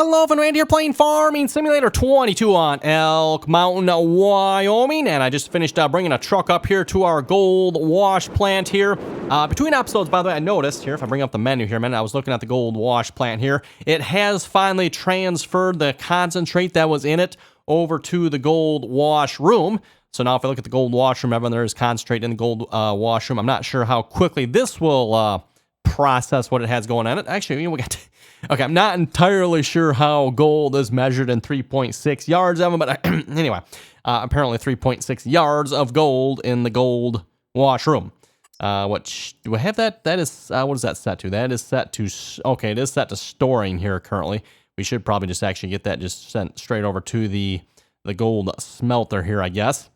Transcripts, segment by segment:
Hello, and Randy here playing Farming Simulator 22 on Elk Mountain, Wyoming, and I just finished bringing a truck up here to our gold wash plant here. Between episodes, by the way, I noticed here, if I bring up the menu here a minute, I was looking at the gold wash plant here. It has finally transferred the concentrate that was in it over to the gold wash room. So now if I look at the gold wash room, everyone there is concentrate in the gold wash room. I'm not sure how quickly this will process what it has going on it. Actually, we got... Okay, I'm not entirely sure how gold is measured in 3.6 yards of them, but anyway, apparently 3.6 yards of gold in the gold washroom. What do I have that? That is, what is that set to? That is set to, okay, it is set to storing here currently. We should probably just actually get that just sent straight over to the gold smelter here, I guess.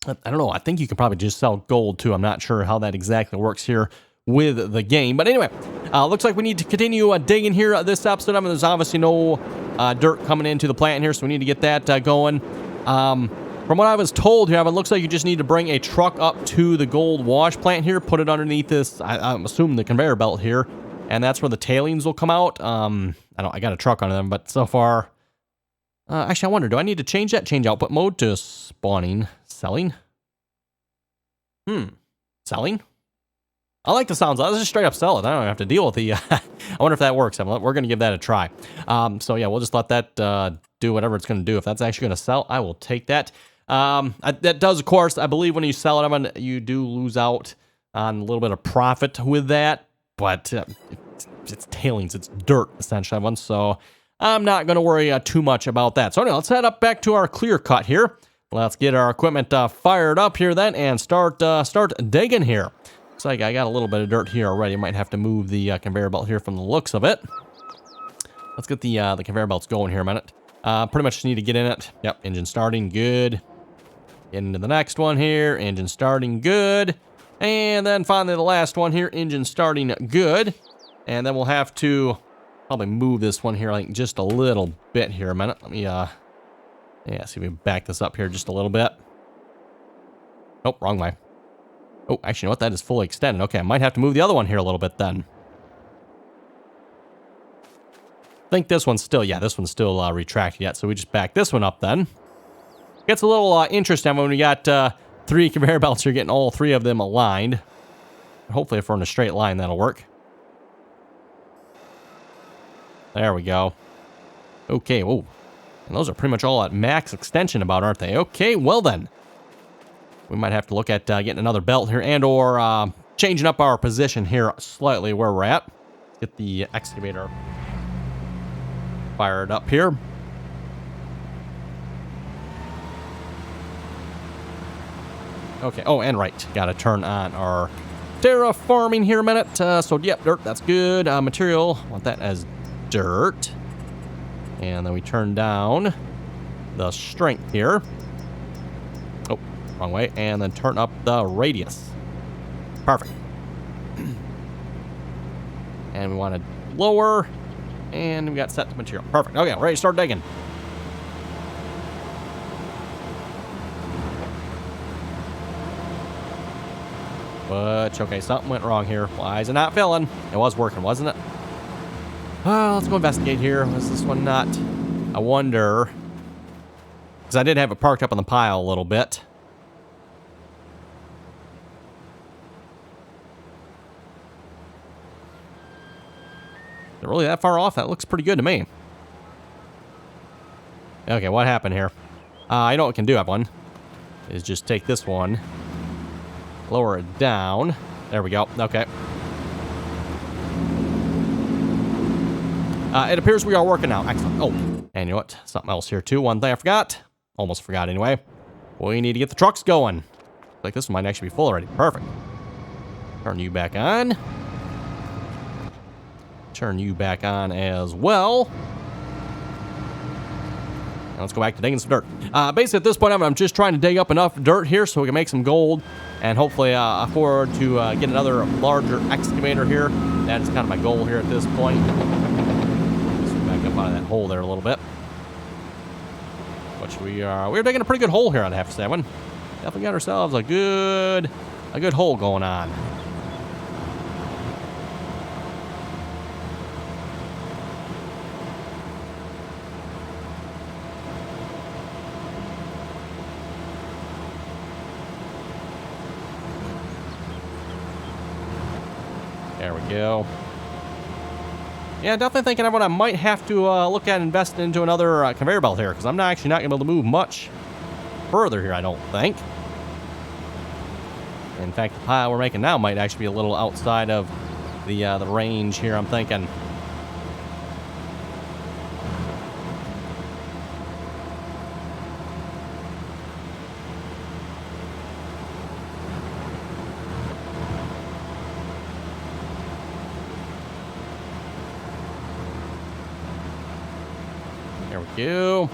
I don't know. I think you could probably just sell gold too. I'm not sure how that exactly works here with the game. But anyway, looks like we need to continue digging here this episode. I mean, there's obviously no dirt coming into the plant here, so we need to get that going. From what I was told here, it looks like you just need to bring a truck up to the gold wash plant here, put it underneath this, I'm assuming the conveyor belt here, and that's where the tailings will come out. I got a truck on them, but so far... actually, I wonder, do I need to change that? Change output mode to spawning. Selling? Selling? I like the sounds. Let's just straight up sell it. I don't have to deal with the... I wonder if that works. We're going to give that a try. So yeah, we'll just let that do whatever it's going to do. If that's actually going to sell, I will take that. That does, of course, I believe when you sell it, you do lose out on a little bit of profit with that. But it's tailings. It's dirt, essentially. So I'm not going to worry too much about that. So anyway, let's head up back to our clear cut here. Let's get our equipment fired up here then and start digging here. Looks like I got a little bit of dirt here already. Might have to move the conveyor belt here from the looks of it. Let's get the conveyor belts going here a minute. Pretty much just need to get in it. Yep, engine starting, good. Get into the next one here, engine starting, good. And then finally the last one here, engine starting, good. And then we'll have to probably move this one here like just a little bit here a minute. Let me, yeah, see if we back this up here just a little bit. Oh, wrong way. Oh, actually, you know what? That is fully extended. Okay, I might have to move the other one here a little bit then. I think this one's still, yeah, this one's still retracted yet. So we just back this one up then. Gets a little interesting when we got 3 conveyor belts here, getting all 3 of them aligned. Hopefully if we're in a straight line, that'll work. There we go. Okay, whoa. And those are pretty much all at max extension about, aren't they? Okay, well then. We might have to look at getting another belt here and or changing up our position here slightly where we're at. Let's get the excavator fired up here. Okay, oh, and right. Got to turn on our terraforming here a minute. So, yep, dirt, that's good. Material, want that as dirt. And then we turn down the strength here. Oh, wrong way. And then turn up the radius. Perfect. And we want to lower. And we got set to material. Perfect. Okay, ready to start digging. But, okay, something went wrong here. Why is it not filling? It was working, wasn't it? Let's go investigate here. Was this one not? I wonder. Because I did have it parked up on the pile a little bit. Is it really that far off? That looks pretty good to me. Okay, what happened here? I know what we can do, everyone. Is just take this one. Lower it down. There we go. Okay. It appears we are working now. Excellent. Oh, and you know what? Something else here too. One thing I forgot. Almost forgot anyway. We need to get the trucks going. Like this one might actually be full already. Perfect. Turn you back on. Turn you back on as well. And let's go back to digging some dirt. Basically at this point, I'm just trying to dig up enough dirt here so we can make some gold. And hopefully afford to get another larger excavator here. That is kind of my goal here at this point. Back up out of that hole there a little bit. Which we're digging a pretty good hole here, I'd have to say. Definitely got ourselves a good hole going on. There we go. Yeah, definitely thinking everyone I might have to look at investing into another conveyor belt here, because I'm not actually not going to be able to move much further here, I don't think. In fact, the pile we're making now might actually be a little outside of the range here, I'm thinking. There we go.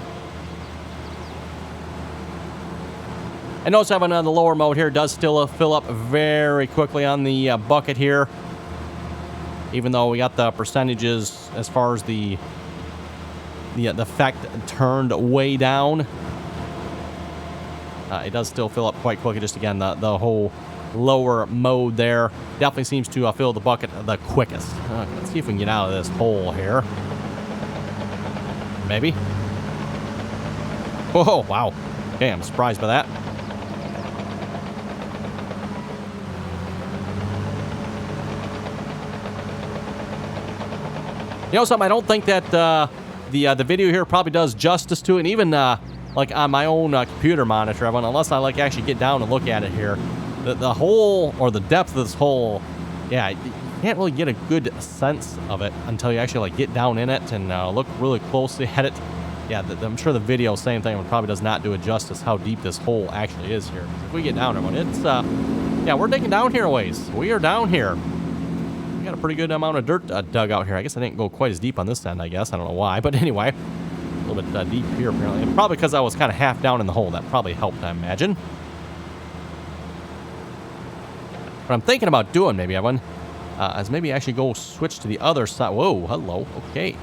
And notice having on the lower mode here does still fill up very quickly on the bucket here. Even though we got the percentages as far as the effect turned way down. It does still fill up quite quickly. Just again, the whole lower mode there definitely seems to fill the bucket the quickest. Let's see if we can get out of this hole here. Maybe. Whoa, wow. Okay, I'm surprised by that. You know something, I don't think that the video here probably does justice to it. And even like on my own computer monitor, unless I like actually get down and look at it here, the hole or the depth of this hole, yeah, you can't really get a good sense of it until you actually like get down in it and look really closely at it. Yeah, I'm sure the video, same thing, probably does not do it justice how deep this hole actually is here. If we get down, everyone, it's yeah, we're digging down here a ways. We are down here. We got a pretty good amount of dirt dug out here. I guess I didn't go quite as deep on this end, I guess. I don't know why, but anyway, a little bit deep here apparently. And probably because I was kind of half down in the hole. That probably helped, I imagine. What I'm thinking about doing, maybe, Evan, is maybe actually go switch to the other side. Whoa, hello, okay.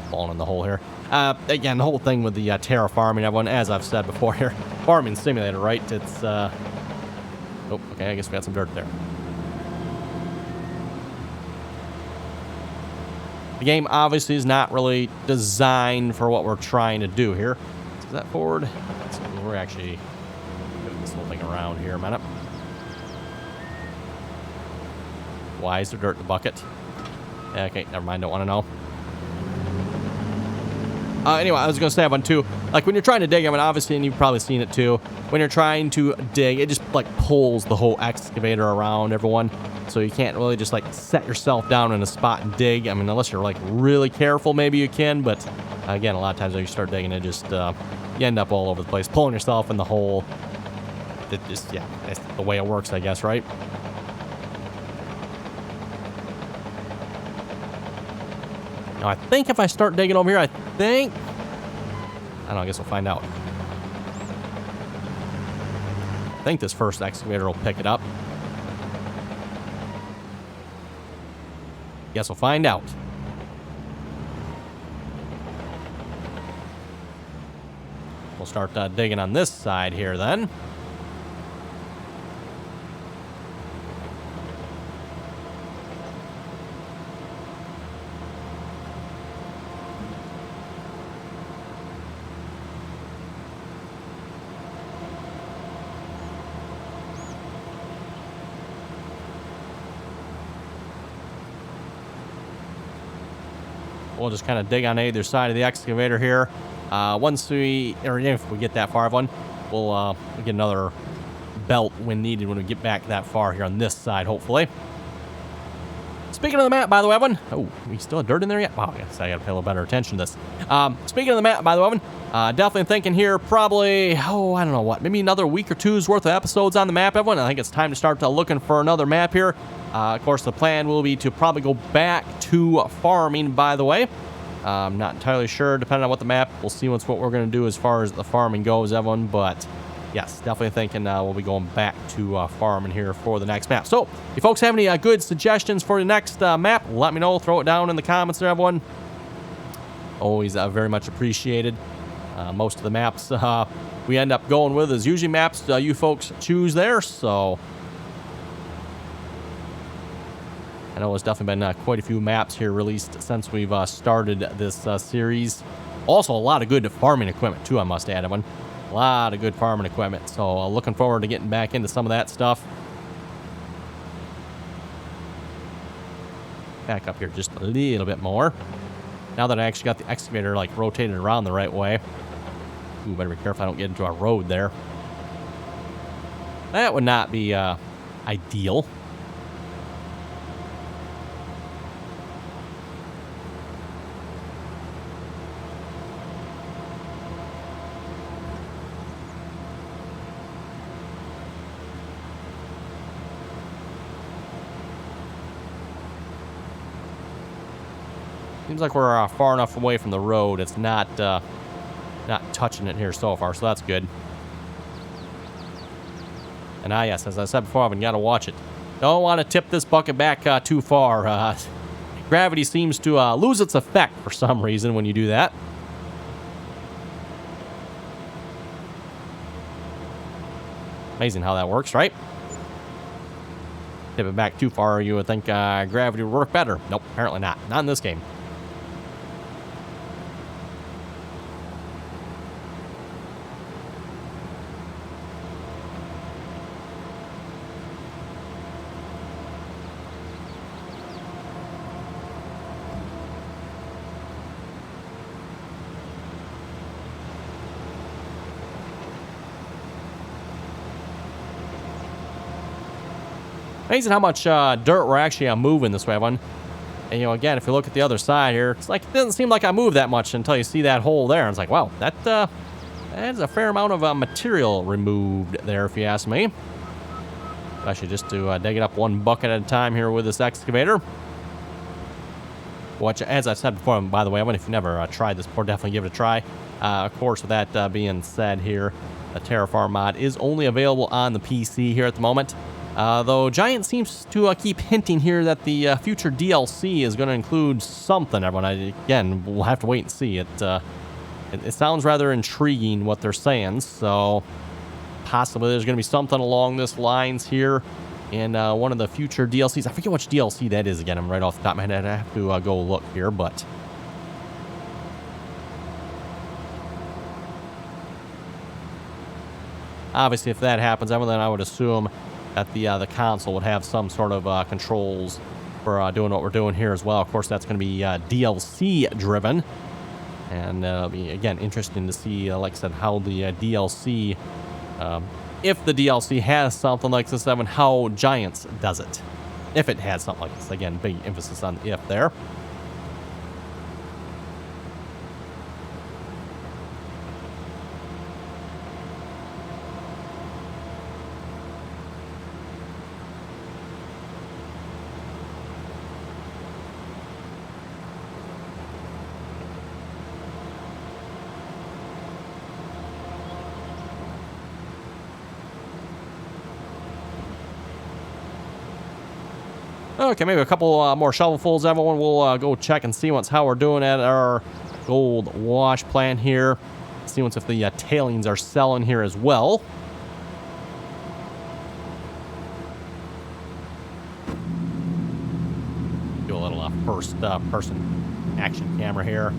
Falling in the hole here. Again, the whole thing with the terraforming, everyone, as I've said before here, farming simulator, right? It's, oh, okay, I guess we got some dirt there. The game obviously is not really designed for what we're trying to do here. Is that forward? So we're actually moving this whole thing around here a minute. Why is there dirt in the bucket? Okay, never mind, don't want to know. Anyway, I was going to say one too. Like when you're trying to dig, I mean, obviously, and you've probably seen it too. When you're trying to dig, it just like pulls the whole excavator around, everyone. So you can't really just like set yourself down in a spot and dig. I mean, unless you're like really careful, maybe you can. But again, a lot of times when you start digging, it just you end up all over the place, pulling yourself in the hole. It just, yeah, that's the way it works, I guess, right? Now, I think if I start digging over here, I don't know, I guess we'll find out. I think this first excavator will pick it up. Guess we'll find out. We'll start digging on this side here then. We'll just kind of dig on either side of the excavator here. Once we, or if we get that far, we'll get another belt when needed when we get back that far here on this side, hopefully. Speaking of the map, by the way, Evan. Oh, we still have dirt in there yet? Wow, I guess I got to pay a little better attention to this. Speaking of the map, by the way, Evan, definitely thinking here probably, I don't know what, maybe another week or two's worth of episodes on the map, Evan. I think it's time to start looking for another map here. Of course, the plan will be to probably go back to farming, by the way. I'm not entirely sure, depending on what the map, we'll see what we're going to do as far as the farming goes, everyone. But yes, definitely thinking we'll be going back to farming here for the next map. So, if you folks have any good suggestions for the next map, let me know. Throw it down in the comments there, everyone. Always very much appreciated. Most of the maps we end up going with is usually maps you folks choose there, so I know there's definitely been quite a few maps here released since we've started this series. Also, a lot of good farming equipment, too, I must add, everyone. A lot of good farming equipment. So, looking forward to getting back into some of that stuff. back up here just a little bit more. Now that I actually got the excavator, like, rotated around the right way. Ooh, better be careful I don't get into a road there. That would not be ideal. Seems like we're far enough away from the road. It's not touching it here so far, so that's good. And yes, as I said before, I've got to watch it. Don't want to tip this bucket back too far. Gravity seems to lose its effect for some reason when you do that. Amazing how that works, right? Tip it back too far, you would think gravity would work better. Nope, apparently not. Not in this game. Amazing how much dirt we're actually moving this way, everyone. And, you know, again, if you look at the other side here, it's like it doesn't seem like I moved that much until you see that hole there. And it's like, wow, that is a fair amount of material removed there, if you ask me. Actually, just to dig it up one bucket at a time here with this excavator. Which, as I said before, by the way, if you've never tried this before, definitely give it a try. Of course, with that being said here, the Terraform mod is only available on the PC here at the moment. Though Giant seems to keep hinting here that the future DLC is going to include something, everyone. Again, we'll have to wait and see. It sounds rather intriguing what they're saying, so possibly there's going to be something along this lines here in one of the future DLCs. I forget which DLC that is again. I'm right off the top of my head. I have to go look here, but obviously if that happens, then I would assume that the console would have some sort of controls for doing what we're doing here as well. Of course, that's going to be DLC driven, and it'll be, again, interesting to see, like I said, how the DLC, if the DLC has something like this, how Giants does it. If it has something like this. Again, big emphasis on the if there. Okay, maybe a couple more shovelfuls, everyone. We'll go check and see how we're doing at our gold wash plant here. See if the tailings are selling here as well. Do a little first person action camera here.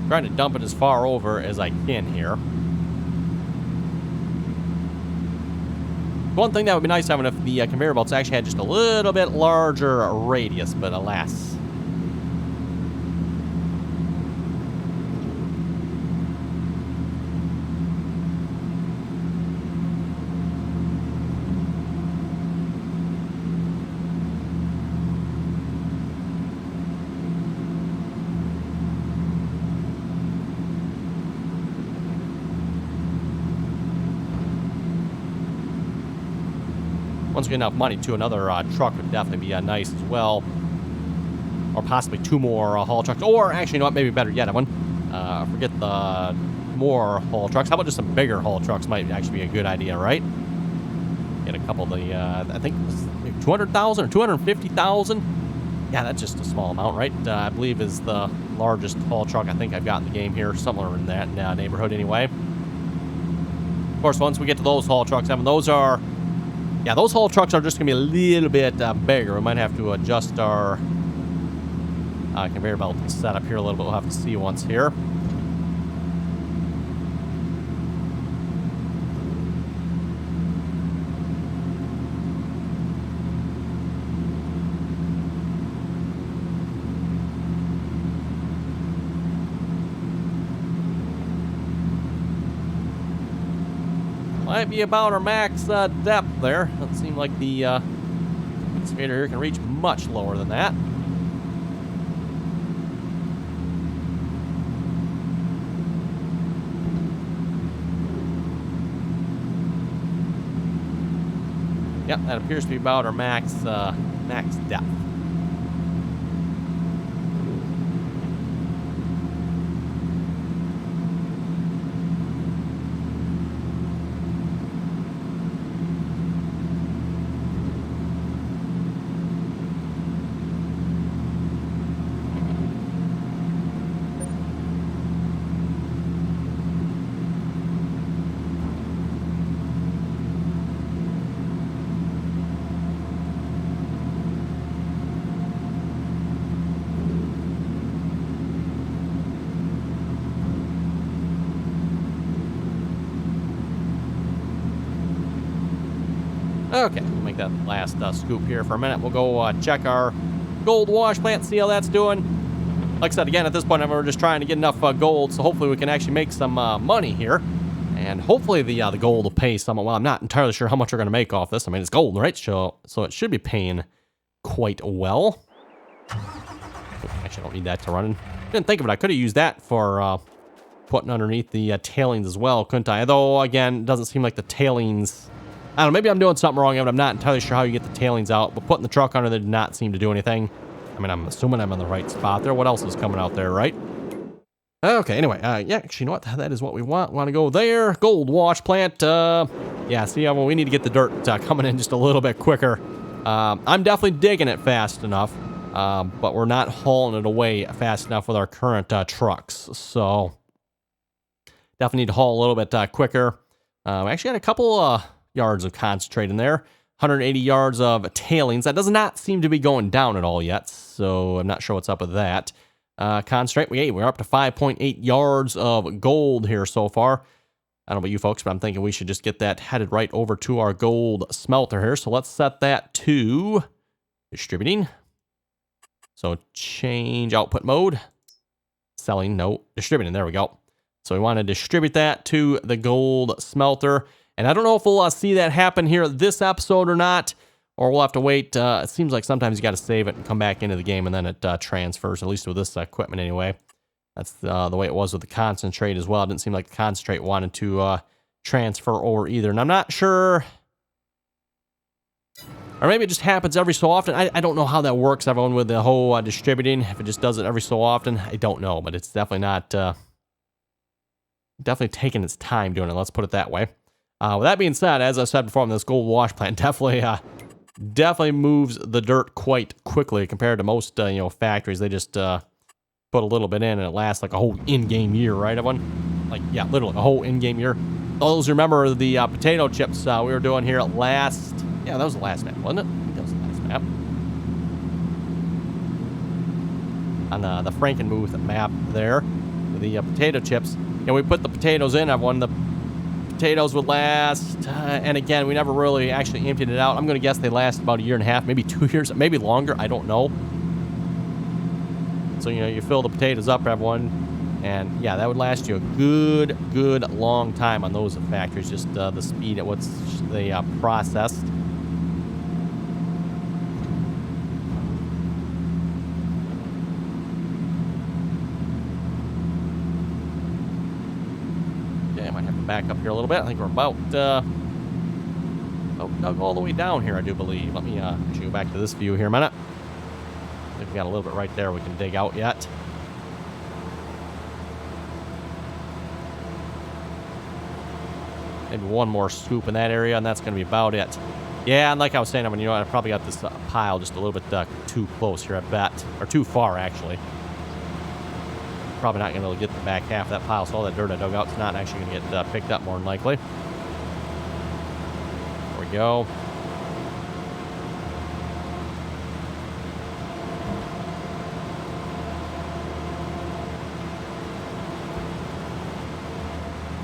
Trying to dump it as far over as I can here. One thing that would be nice having if the conveyor belts actually had just a little bit larger radius, but alas. Once we get enough money, too, another truck would definitely be nice as well. Or possibly two more haul trucks. Or, actually, you know what? Maybe better yet, one. Forget the more haul trucks. How about just some bigger haul trucks might actually be a good idea, right? Get a couple of the, I think, 200,000 or 250,000. Yeah, that's just a small amount, right? I believe is the largest haul truck I think I've got in the game here. Somewhere in that neighborhood, anyway. Of course, once we get to those haul trucks, those are... Yeah, those haul trucks are just going to be a little bit bigger. We might have to adjust our conveyor belt setup here a little bit. We'll have to see once here. Might be about our max depth there. Doesn't seem like the excavator here can reach much lower than that. Yep, that appears to be about our max depth. Okay, we'll make that last scoop here for a minute. We'll go check our gold wash plant, see how that's doing. Like I said, again, at this point, we're just trying to get enough gold, so hopefully we can actually make some money here. And hopefully the gold will pay somewhat well. I'm not entirely sure how much we're going to make off this. I mean, it's gold, right? So it should be paying quite well. Actually, I don't need that to run. Didn't think of it. I could have used that for putting underneath the tailings as well, couldn't I? Though, again, it doesn't seem like the tailings... I don't know, maybe I'm doing something wrong, but I'm not entirely sure how you get the tailings out. But putting the truck under there did not seem to do anything. I mean, I'm assuming I'm in the right spot there. What else is coming out there, right? Okay, anyway, yeah, actually, you know what? That is what we want. Want to go there. Gold wash plant. Yeah, see, well, we need to get the dirt coming in just a little bit quicker. I'm definitely digging it fast enough, but we're not hauling it away fast enough with our current trucks. So, definitely need to haul a little bit quicker. We actually had a couple yards of concentrate in there. 180 yards of tailings. That does not seem to be going down at all yet, so I'm not sure what's up with that. Concentrate, we're up to 5.8 yards of gold here so far. I don't know about you folks, but I'm thinking we should just get that headed right over to our gold smelter here. So let's set that to distributing. So change output mode. Selling, no, distributing, there we go. So we want to distribute that to the gold smelter. And I don't know if we'll see that happen here this episode or not, or we'll have to wait. It seems like sometimes you got to save it and come back into the game, and then it transfers, at least with this equipment anyway. That's the way it was with the concentrate as well. It didn't seem like the concentrate wanted to transfer over either. And I'm not sure, or maybe it just happens every so often. I don't know how that works, everyone, with the whole distributing. If it just does it every so often, I don't know. But it's definitely not, definitely taking its time doing it. Let's put it that way. With that being said, as I said before, on this gold wash plant definitely moves the dirt quite quickly compared to most factories. They just put a little bit in and it lasts like a whole in-game year, right, everyone? Like, yeah, literally a whole in-game year. Those remember the potato chips we were doing here at last. Yeah, that was the last map, wasn't it? I think that was the last map. On the Frankenmuth map there, with the potato chips. And we put the potatoes in, everyone. The potatoes would last, and again, we never really actually emptied it out. I'm going to guess they last about a year and a half, maybe 2 years, maybe longer. I don't know. So, you fill the potatoes up, everyone, and yeah, that would last you a good long time on those factories, just the speed at which they processed. Back up here a little bit. I think we're about dug all the way down here, I do believe. Let me actually go back to this view here a minute. I think we got a little bit right there we can dig out yet. Maybe one more scoop in that area, and that's going to be about it. Yeah, and like I was saying, I mean, I probably got this pile just a little bit too close here, I bet. Or too far, actually. Probably not going to be able to get the back half of that pile, so all that dirt I dug out is not actually going to get picked up, more than likely. There we go.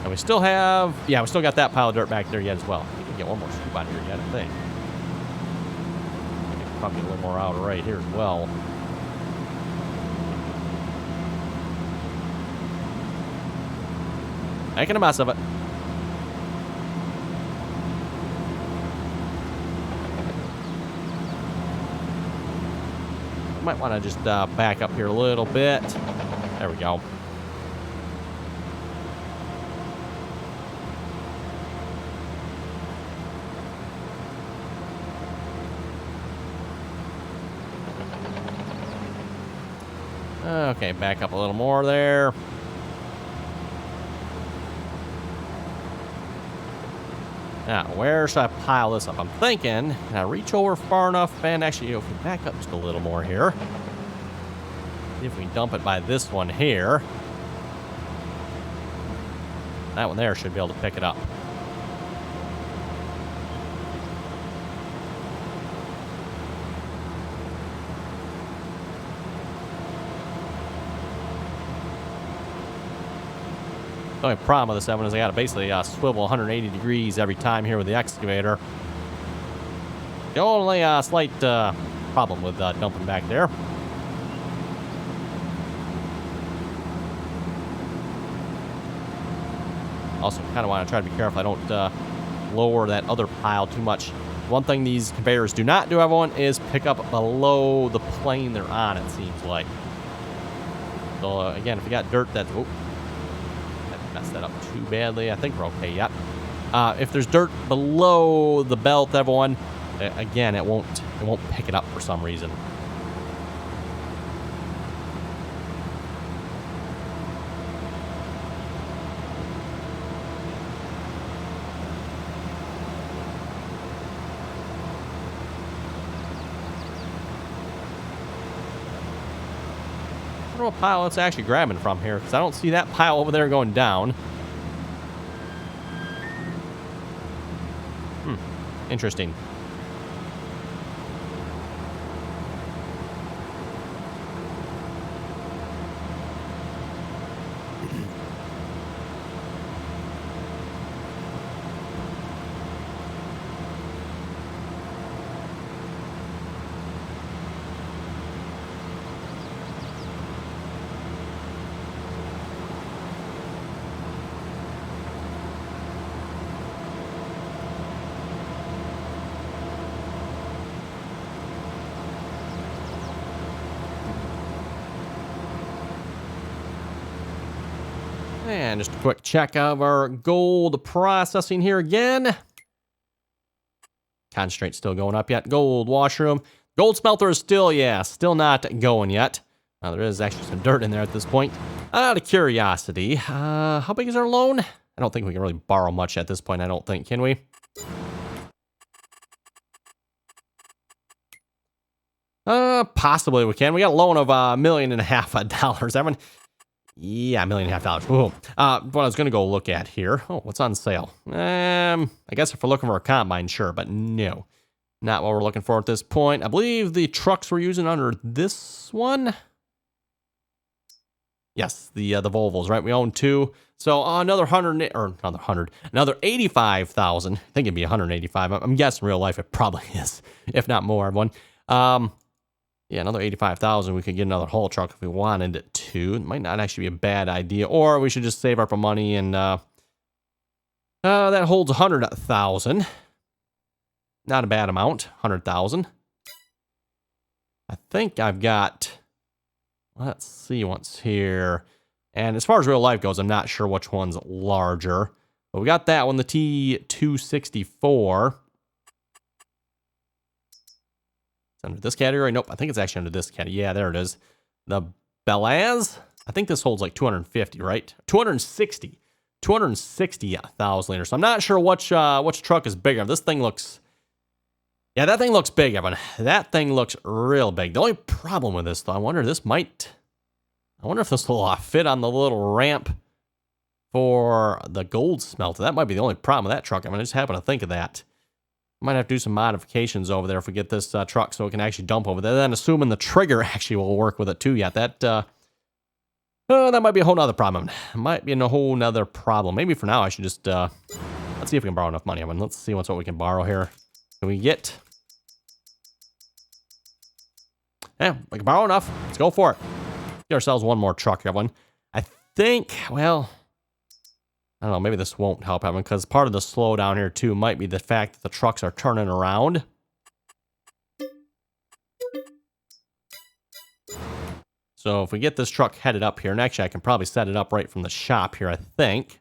And we still have, yeah, we still got that pile of dirt back there yet as well. We can get one more scoop out of here yet, I think. We can probably get a little more out right here as well. Making a mess of it. might want to just back up here a little bit. There we go. Okay, back up a little more there. Now, where should I pile this up? I'm thinking, can I reach over far enough? And actually, if we back up just a little more here, see if we dump it by this one here. That one there should be able to pick it up. The only problem with this one is I got to basically swivel 180 degrees every time here with the excavator. The only slight problem with dumping back there. Also, kind of want to try to be careful I don't lower that other pile too much. One thing these conveyors do not do, everyone, is pick up below the plane they're on, it seems like. So, again, if you got dirt that... Oh, messed that up too badly. I think we're okay yet. If there's dirt below the belt, everyone, again, it won't pick it up for some reason. I don't know what pile it's actually grabbing from here, because I don't see that pile over there going down. Interesting. And just a quick check of our gold processing here again. Concentrate still going up yet. Gold washroom. Gold smelter is still, still not going yet. There is actually some dirt in there at this point. Out of curiosity, how big is our loan? I don't think we can really borrow much at this point, I don't think, can we? Possibly we can. We got a loan of $1.5 million. Everyone. Yeah, $1.5 million. Whoa. What I was going to go look at here. Oh, what's on sale? I guess if we're looking for a combine, sure, but no. Not what we're looking for at this point. I believe the trucks we're using under this one. Yes, the Volvos, right? We own two. So another 85,000. I think it'd be 185. I'm guessing real life it probably is, if not more, everyone. Yeah, another 85,000. We could get another haul truck if we wanted it to. It might not actually be a bad idea. Or we should just save up our money and that holds 100,000. Not a bad amount. 100,000. I think I've got... Let's see what's here. And as far as real life goes, I'm not sure which one's larger. But we got that one, the T264. Under this category? Nope, I think it's actually under this category. Yeah, there it is. The Belaz? I think this holds like 250, right? 260. 260,000 liters. So I'm not sure which truck is bigger. This thing looks... Yeah, that thing looks big, Evan. That thing looks real big. The only problem with this, though, I wonder if this will fit on the little ramp for the gold smelter. That might be the only problem with that truck. I mean, I just happen to think of that. Might have to do some modifications over there if we get this truck so it can actually dump over there. Then assuming the trigger actually will work with it too yet. That might be a whole nother problem. Might be a whole nother problem. Maybe for now I should just, let's see if we can borrow enough money. I mean, let's see what we can borrow here. Can we get... Yeah, we can borrow enough. Let's go for it. Get ourselves one more truck, everyone. I think, well... I don't know, maybe this won't help, Evan, because part of the slowdown here, too, might be the fact that the trucks are turning around. So if we get this truck headed up here, and actually I can probably set it up right from the shop here, I think.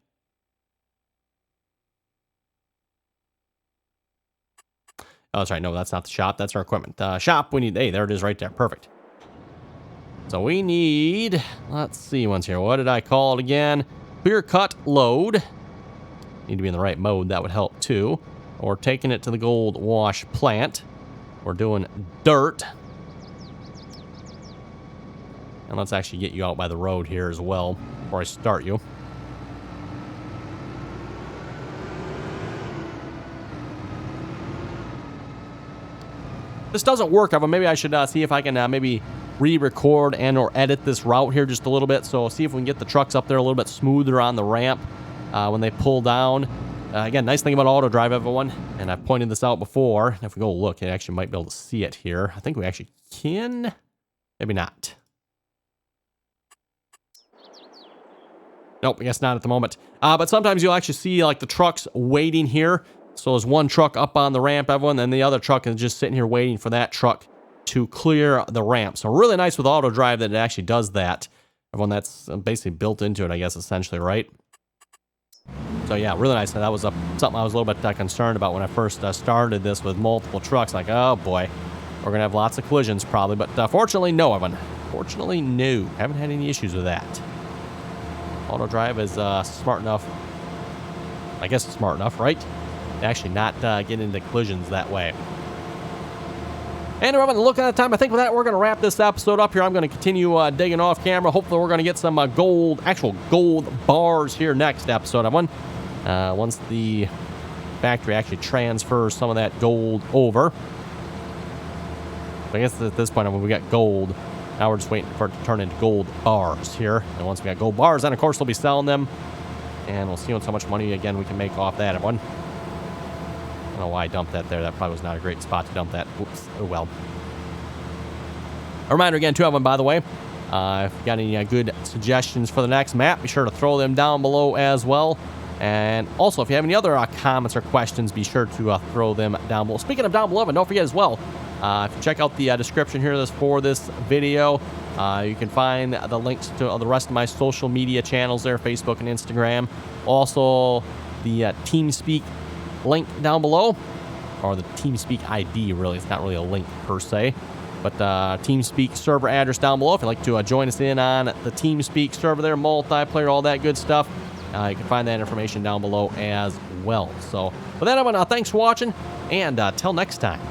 Oh, that's right. No, that's not the shop. That's our equipment. Shop, we need... Hey, there it is right there. Perfect. So we need... Let's see once here. What did I call it again? Clear cut load. Need to be in the right mode. That would help too. Or taking it to the gold wash plant. We're doing dirt. And let's actually get you out by the road here as well before I start you. This doesn't work, Evan. Maybe I should see if I can maybe re-record and or edit this route here just a little bit. So see if we can get the trucks up there a little bit smoother on the ramp when they pull down. Again, nice thing about auto drive, everyone, and I've pointed this out before. If we go look, you actually might be able to see it here. I think we actually can. Maybe not. Nope, I guess not at the moment. But sometimes you'll actually see like the trucks waiting here. So there's one truck up on the ramp, everyone, and the other truck is just sitting here waiting for that truck to clear the ramp. So really nice with auto drive that it actually does that. Everyone, that's basically built into it, I guess, essentially, right? So yeah, really nice. That was something I was a little bit concerned about when I first started this with multiple trucks. Like, oh boy, we're going to have lots of collisions probably. But fortunately, no, Evan. Fortunately, no. Haven't had any issues with that. Auto drive is smart enough. I guess it's smart enough, right? To actually not get into collisions that way. And everyone, looking at the time, I think with that, we're going to wrap this episode up here. I'm going to continue digging off camera. Hopefully, we're going to get some actual gold bars here next episode, everyone. Once the factory actually transfers some of that gold over. I guess at this point, when we got gold, now we're just waiting for it to turn into gold bars here. And once we got gold bars, then of course we'll be selling them. And we'll see how much money, again, we can make off that, everyone. I don't know why I dumped that there. That probably was not a great spot to dump that. Oops. Oh, well. A reminder again, too, everyone, by the way. If you got any good suggestions for the next map, be sure to throw them down below as well. And also, if you have any other comments or questions, be sure to throw them down below. Speaking of down below, and don't forget as well, if you check out the description here for this video, you can find the links to the rest of my social media channels there, Facebook and Instagram. Also, the Teamspeak link down below, or the Teamspeak ID, really. It's not really a link per se, but Teamspeak server address down below. If you'd like to join us in on the Teamspeak server there, multiplayer, all that good stuff, you can find that information down below as well. So, with that, everyone, thanks for watching, and till next time.